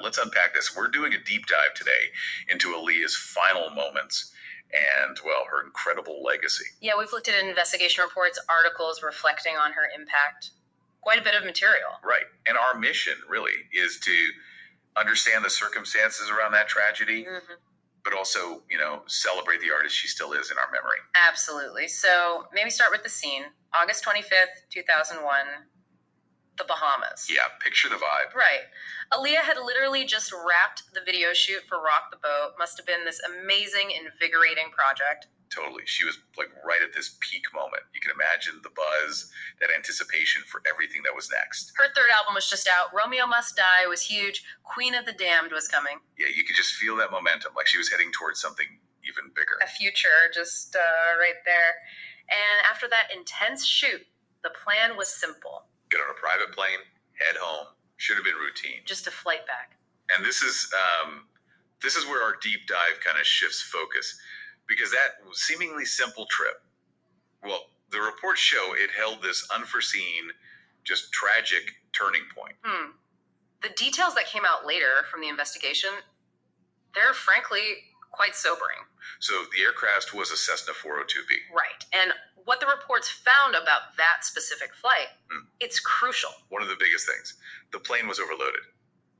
let's unpack this. We're doing a deep dive today into Aaliyah's final moments and, well, her incredible legacy. Yeah, we've looked at investigation reports, articles reflecting on her impact. Quite a bit of material. Right. And our mission, really, is to understand the circumstances around that tragedy, but also, celebrate the artist she still is in our memory. Absolutely. So maybe start with the scene. August 25th, 2001, the Bahamas. Yeah, picture the vibe. Right. Aaliyah had literally just wrapped the video shoot for Rock the Boat. Must have been this amazing, invigorating project. Totally. She was right at this peak moment. You can imagine the buzz, that anticipation for everything that was next. Her third album was just out. Romeo Must Die was huge. Queen of the Damned was coming. Yeah, you could just feel that momentum, like she was heading towards something even bigger. A future just right there. And after that intense shoot, the plan was simple. Get on a private plane, head home. Should have been routine. Just a flight back. And this is where our deep dive kind of shifts focus. Because that seemingly simple trip, well, the reports show it held this unforeseen, just tragic turning point. The details that came out later from the investigation, they're frankly quite sobering. So the aircraft was a Cessna 402B. Right. And what the reports found about that specific flight, it's crucial. One of the biggest things. The plane was overloaded.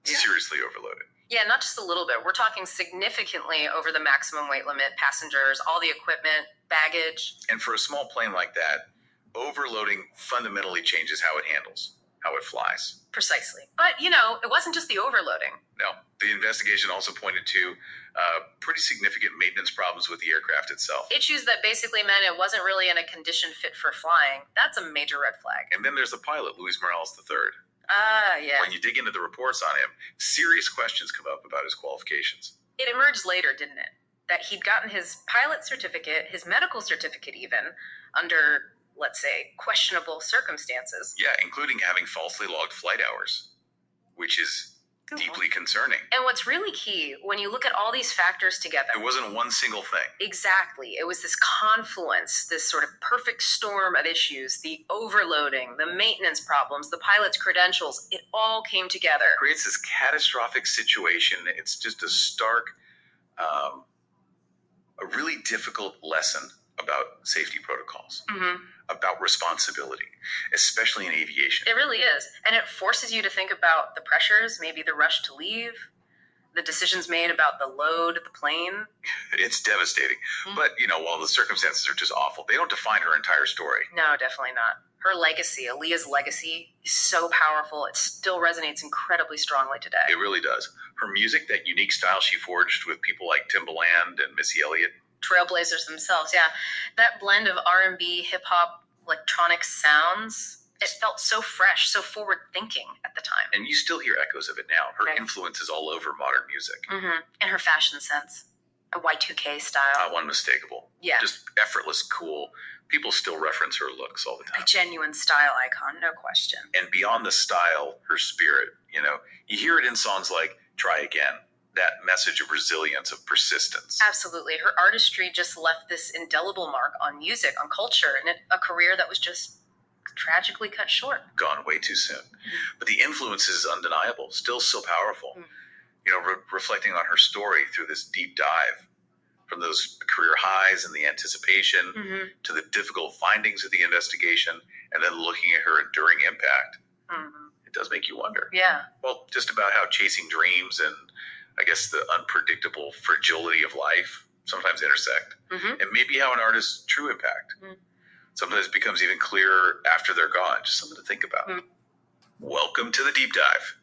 Yeah. Seriously overloaded. Yeah, not just a little bit. We're talking significantly over the maximum weight limit, passengers, all the equipment, baggage. And for a small plane like that, overloading fundamentally changes how it handles, how it flies. Precisely. But, it wasn't just the overloading. No. The investigation also pointed to pretty significant maintenance problems with the aircraft itself. Issues that basically meant it wasn't really in a condition fit for flying. That's a major red flag. And then there's the pilot, Luis Morales III. Yeah. When you dig into the reports on him, serious questions come up about his qualifications. It emerged later, didn't it? That he'd gotten his pilot certificate, his medical certificate even, under, let's say, questionable circumstances. Yeah, including having falsely logged flight hours, which is deeply concerning. And what's really key, when you look at all these factors together... It wasn't one single thing. Exactly. It was this confluence, this sort of perfect storm of issues, the overloading, the maintenance problems, the pilot's credentials. It all came together. It creates this catastrophic situation. It's just a stark, a really difficult lesson about safety protocols, about responsibility, especially in aviation. It really is. And it forces you to think about the pressures, maybe the rush to leave, the decisions made about the load of the plane. It's devastating. But, while the circumstances are just awful, they don't define her entire story. No, definitely not. Her legacy, Aaliyah's legacy, is so powerful. It still resonates incredibly strongly today. It really does. Her music, that unique style she forged with people like Timbaland and Missy Elliott. Trailblazers themselves, yeah. That blend of R&B, hip-hop, electronic sounds, it felt so fresh, so forward-thinking at the time. And you still hear echoes of it now. Her influence is all over modern music. And her fashion sense, a Y2K style. Unmistakable. Yeah. Just effortless, cool. People still reference her looks all the time. A genuine style icon, no question. And beyond the style, her spirit, you hear it in songs like Try Again. That message of resilience, of persistence. Absolutely. Her artistry just left this indelible mark on music, on culture, and a career that was just tragically cut short. Gone way too soon. But the influence is undeniable, still so powerful. Reflecting on her story through this deep dive, from those career highs and the anticipation to the difficult findings of the investigation, and then looking at her enduring impact. It does make you wonder. Yeah. Well, just about how chasing dreams and I guess the unpredictable fragility of life sometimes intersect. And maybe how an artist's true impact sometimes becomes even clearer after they're gone. Just something to think about. Welcome to the Deep Dive.